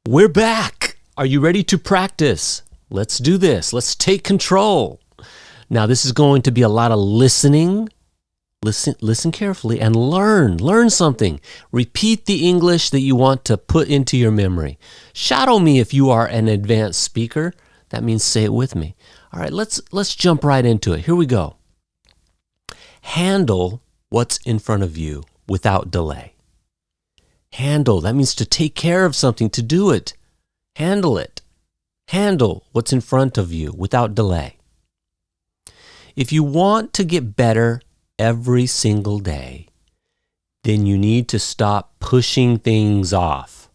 We're back. Are you ready to practice? Let's do this. Let's take control. Now, this is going to be a lot of listening. Listen carefully and learn. Learn something. Repeat the English that you want to put into your memory. Shadow me if you are an advanced speaker. That means say it with me. All right, let's jump right into it. Here we go. Handle what's in front of you without delay. Handle, that means to take care of something, to do it. Handle it. Handle what's in front of you without delay. If you want to get better every single day, then you need to stop pushing things off.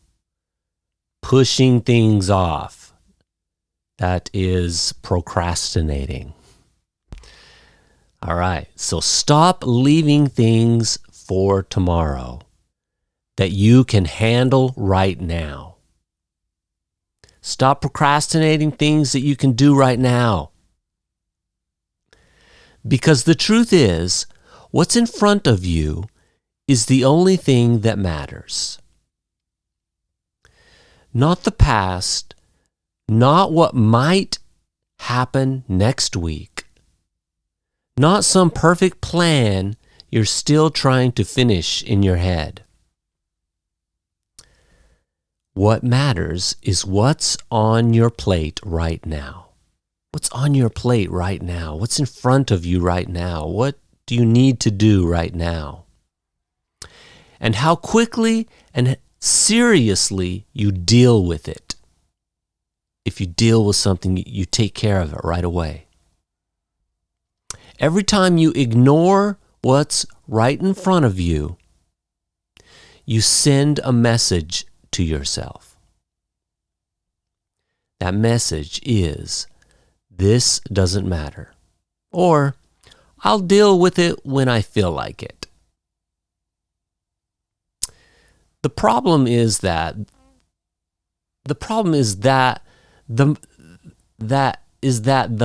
Pushing things off. That is procrastinating. All right, so stop leaving things for tomorrow that you can handle right now. Stop procrastinating things that you can do right now. Because the truth is, what's in front of you is the only thing that matters. Not the past, not what might happen next week, not some perfect plan you're still trying to finish in your head. What matters is what's on your plate right now. What's on your plate right now? What's in front of you right now? What do you need to do right now? And how quickly and seriously you deal with it. If you deal with something, you take care of it right away. Every time you ignore what's right in front of you, you send a message to yourself. That message is, this doesn't matter, or I'll deal with it when I feel like it. The problem is that the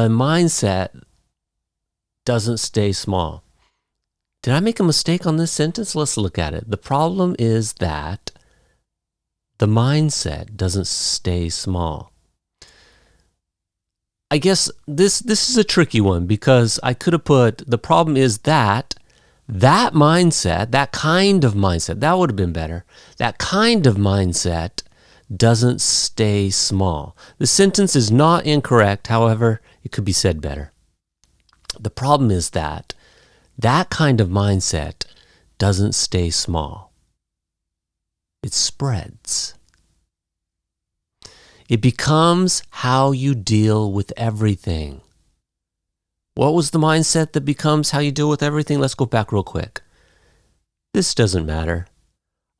mindset doesn't stay small. Did I make a mistake on this sentence? Let's look at it. The problem is that the mindset doesn't stay small. I guess this is a tricky one because I could have put, the problem is that mindset, that kind of mindset, that would have been better. That kind of mindset doesn't stay small. The sentence is not incorrect, however, it could be said better. The problem is that kind of mindset doesn't stay small. It spreads. It becomes how you deal with everything. What was the mindset that becomes how you deal with everything? Let's go back real quick. This doesn't matter.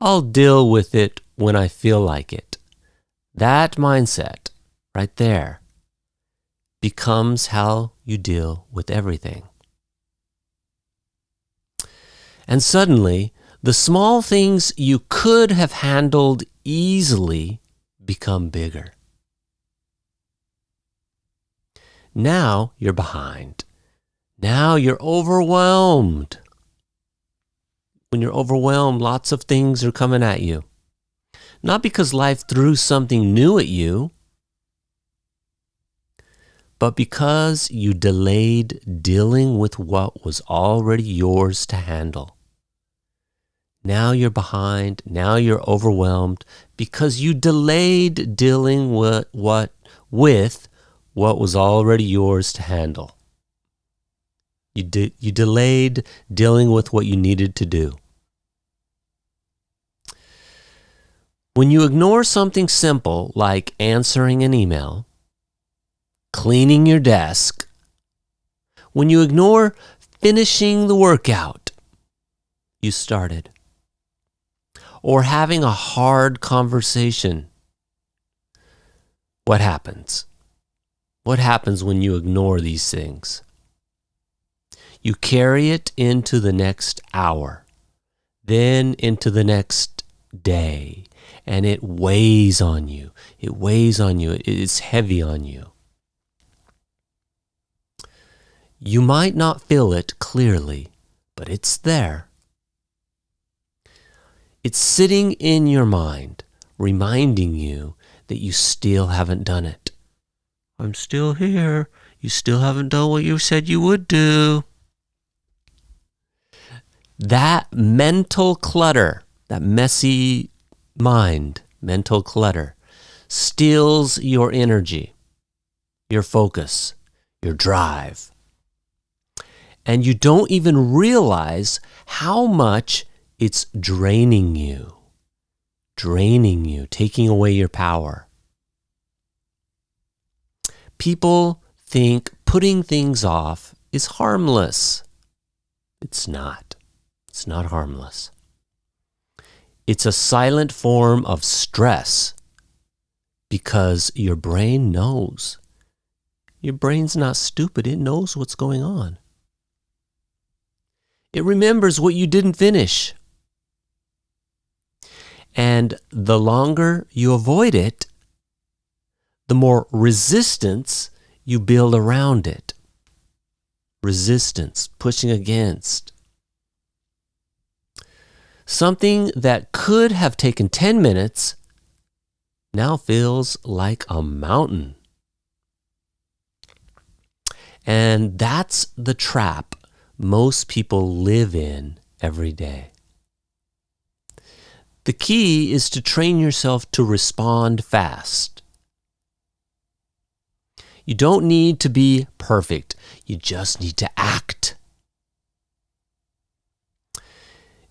I'll deal with it when I feel like it. That mindset right there becomes how you deal with everything. And suddenly, the small things you could have handled easily become bigger. Now you're behind. Now you're overwhelmed. When you're overwhelmed, lots of things are coming at you. Not because life threw something new at you, but because you delayed dealing with what was already yours to handle. Now you're behind, now you're overwhelmed because you delayed dealing with what was already yours to handle. You delayed dealing with what you needed to do. When you ignore something simple like answering an email, cleaning your desk, when you ignore finishing the workout you started, or having a hard conversation, what happens? What happens when you ignore these things? You carry it into the next hour, then into the next day, and it weighs on you. It weighs on you. It's heavy on you. You might not feel it clearly, but it's there. It's sitting in your mind, reminding you that you still haven't done it. I'm still here. You still haven't done what you said you would do. That mental clutter, that messy mind, mental clutter, steals your energy, your focus, your drive. And you don't even realize how much it's draining you, taking away your power. People think putting things off is harmless. It's not. It's not harmless. It's a silent form of stress because your brain knows. Your brain's not stupid. It knows what's going on. It remembers what you didn't finish. And the longer you avoid it, the more resistance you build around it. Resistance, pushing against. Something that could have taken 10 minutes now feels like a mountain. And that's the trap most people live in every day. The key is to train yourself to respond fast. You don't need to be perfect. You just need to act.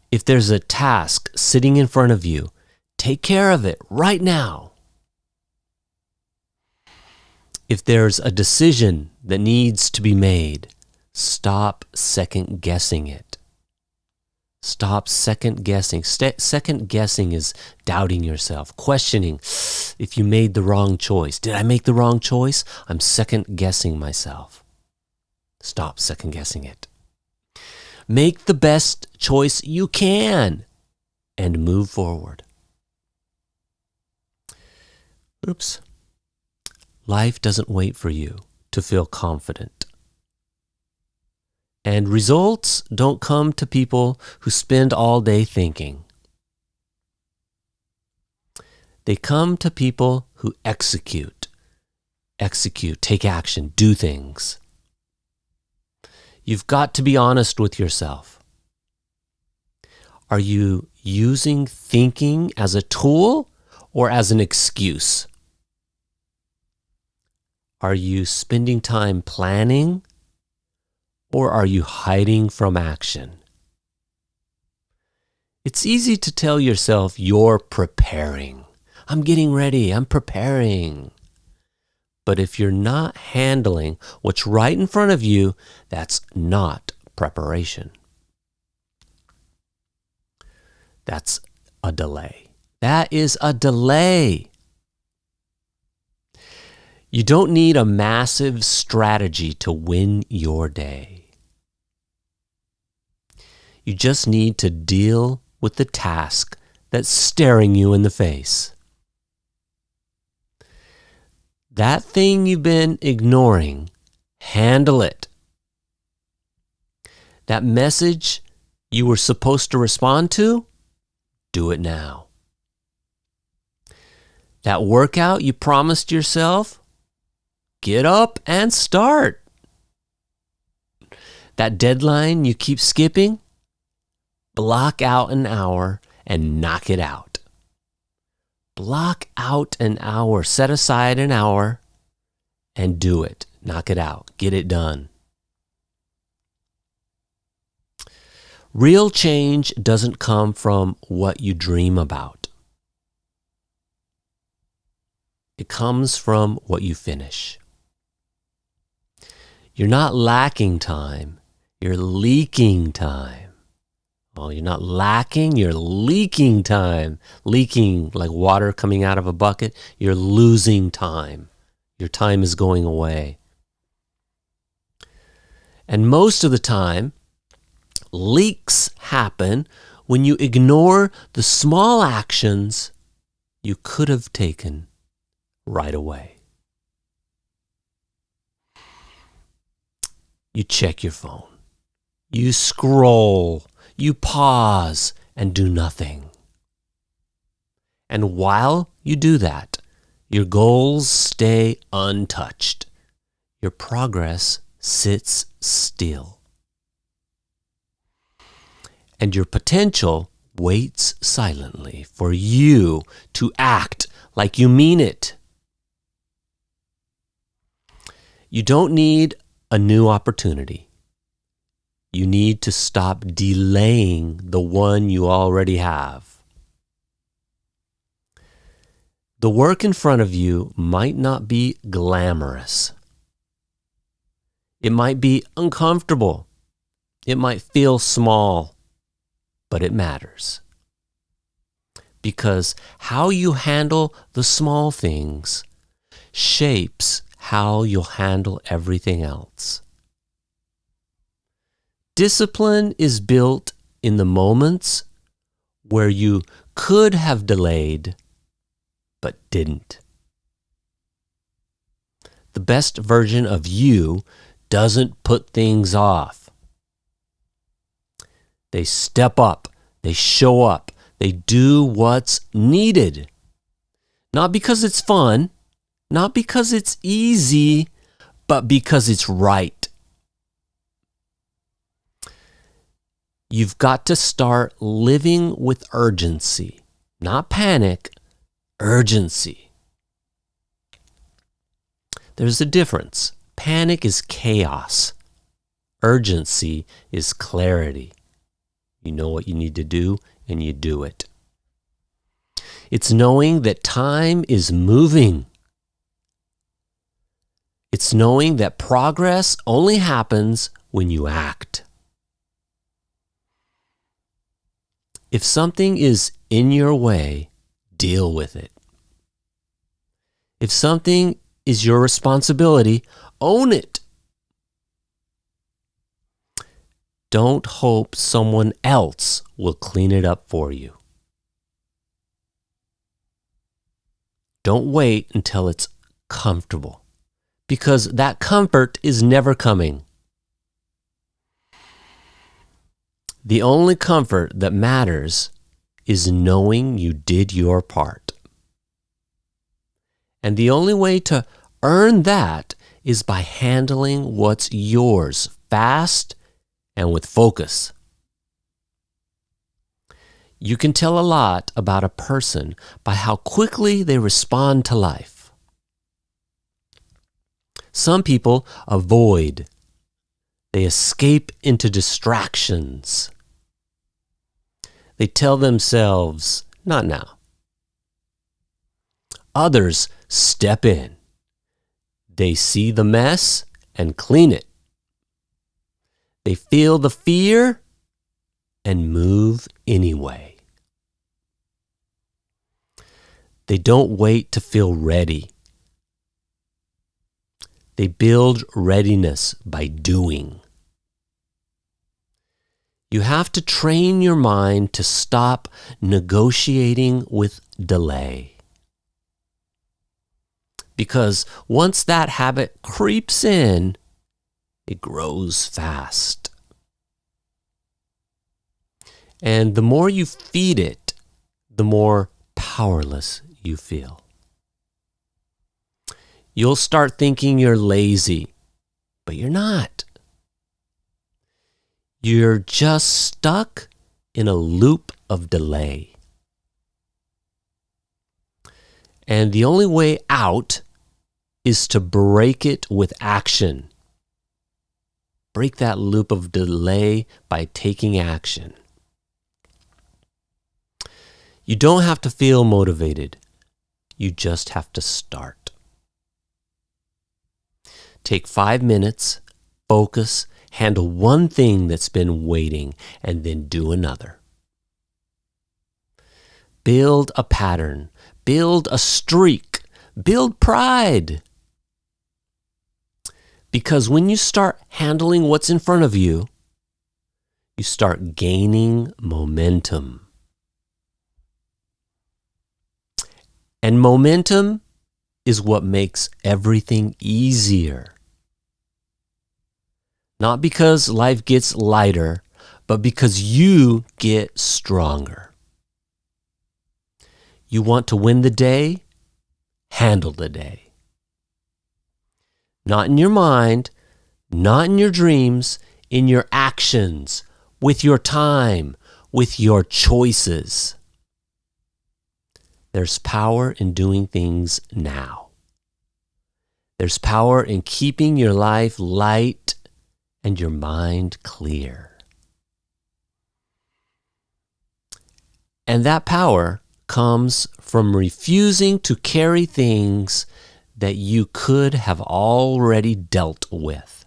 If there's a task sitting in front of you, take care of it right now. If there's a decision that needs to be made, stop second guessing it. Stop second guessing. Second guessing is doubting yourself, questioning if you made the wrong choice. Did I make the wrong choice? I'm second guessing myself. Stop second guessing it. Make the best choice you can and move forward. Oops. Life doesn't wait for you to feel confident. And results don't come to people who spend all day thinking. They come to people who execute, take action, do things. You've got to be honest with yourself. Are you using thinking as a tool or as an excuse? Are you spending time planning or are you hiding from action? It's easy to tell yourself you're preparing. I'm getting ready, I'm preparing. But if you're not handling what's right in front of you, that's not preparation. That's a delay. That is a delay. You don't need a massive strategy to win your day. You just need to deal with the task that's staring you in the face. That thing you've been ignoring, handle it. That message you were supposed to respond to, do it now. That workout you promised yourself, get up and start. That deadline you keep skipping, block out an hour and knock it out. Block out an hour, set aside an hour and do it. Knock it out, get it done. Real change doesn't come from what you dream about. It comes from what you finish. You're not lacking time, you're leaking time. Oh, you're not lacking, you're leaking time. Leaking like water coming out of a bucket. You're losing time. Your time is going away. And most of the time, leaks happen when you ignore the small actions you could have taken right away. You check your phone. You scroll. You pause and do nothing. And while you do that, your goals stay untouched. Your progress sits still. And your potential waits silently for you to act like you mean it. You don't need a new opportunity. You need to stop delaying the one you already have. The work in front of you might not be glamorous. It might be uncomfortable. It might feel small, but it matters. Because how you handle the small things shapes how you'll handle everything else. Discipline is built in the moments where you could have delayed but didn't. The best version of you doesn't put things off. They step up, they show up, they do what's needed. Not because it's fun, not because it's easy, but because it's right. You've got to start living with urgency, not panic, urgency. There's a difference. Panic is chaos. Urgency is clarity. You know what you need to do, and you do it. It's knowing that time is moving. It's knowing that progress only happens when you act. If something is in your way, deal with it. If something is your responsibility, own it. Don't hope someone else will clean it up for you. Don't wait until it's comfortable, because that comfort is never coming. The only comfort that matters is knowing you did your part. And the only way to earn that is by handling what's yours fast and with focus. You can tell a lot about a person by how quickly they respond to life. Some people avoid. They escape into distractions. They tell themselves, not now. Others step in. They see the mess and clean it. They feel the fear and move anyway. They don't wait to feel ready. They build readiness by doing. You have to train your mind to stop negotiating with delay. Because once that habit creeps in, it grows fast. And the more you feed it, the more powerless you feel. You'll start thinking you're lazy, but you're not. You're just stuck in a loop of delay. And the only way out is to break it with action. Break that loop of delay by taking action. You don't have to feel motivated. You just have to start. Take 5 minutes, focus, handle one thing that's been waiting, and then do another. Build a pattern. Build a streak. Build pride. Because when you start handling what's in front of you, you start gaining momentum. And momentum is what makes everything easier. Not because life gets lighter, but because you get stronger. You want to win the day? Handle the day. Not in your mind, not in your dreams, in your actions, with your time, with your choices. There's power in doing things now. There's power in keeping your life light and your mind clear. And that power comes from refusing to carry things that you could have already dealt with.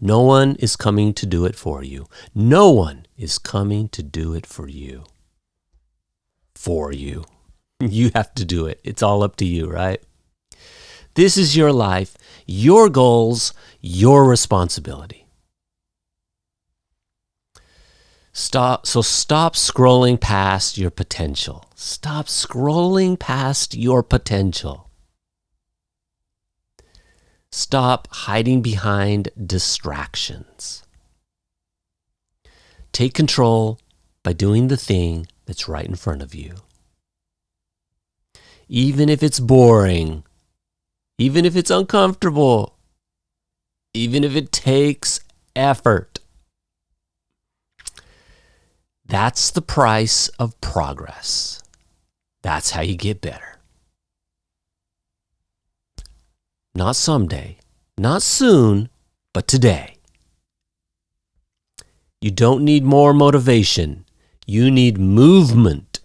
No one is coming to do it for you. No one is coming to do it for you. For you. You have to do it. It's all up to you, right? This is your life, your goals, your responsibility. Stop scrolling past your potential. Stop scrolling past your potential. Stop hiding behind distractions. Take control by doing the thing that's right in front of you. Even if it's boring, even if it's uncomfortable, even if it takes effort. That's the price of progress. That's how you get better. Not someday, not soon, but today. You don't need more motivation. You need movement.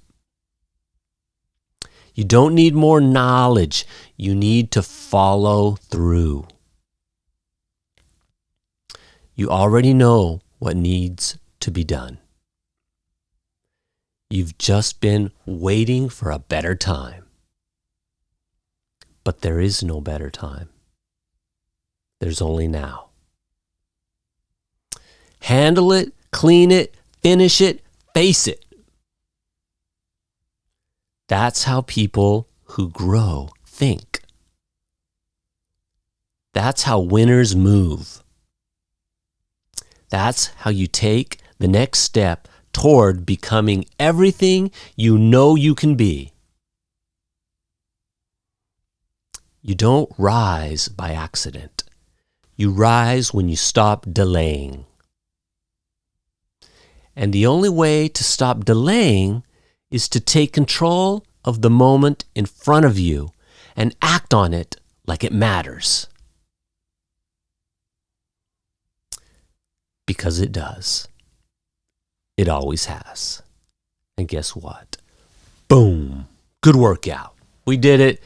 You don't need more knowledge. You need to follow through. You already know what needs to be done. You've just been waiting for a better time. But there is no better time. There's only now. Handle it, clean it, finish it, face it. That's how people who grow think. That's how winners move. That's how you take the next step toward becoming everything you know you can be. You don't rise by accident. You rise when you stop delaying. And the only way to stop delaying is to take control of the moment in front of you and act on it like it matters. Because it does. It always has. And guess what? Boom. Good workout. We did it.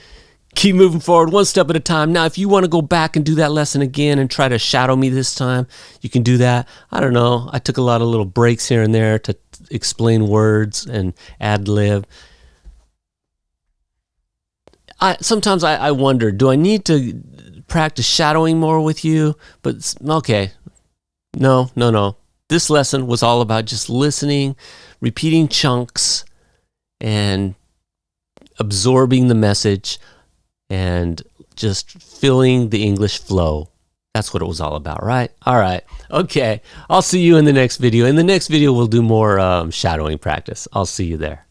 Keep moving forward one step at a time. Now, if you want to go back and do that lesson again and try to shadow me this time, you can do that. I don't know. I took a lot of little breaks here and there to explain words and ad-lib. Sometimes I wonder, do I need to practice shadowing more with you? But okay. No. This lesson was all about just listening, repeating chunks, and absorbing the message, and just feeling the English flow. That's what it was all about, right? All right. Okay. I'll see you in the next video. In the next video, we'll do more shadowing practice. I'll see you there.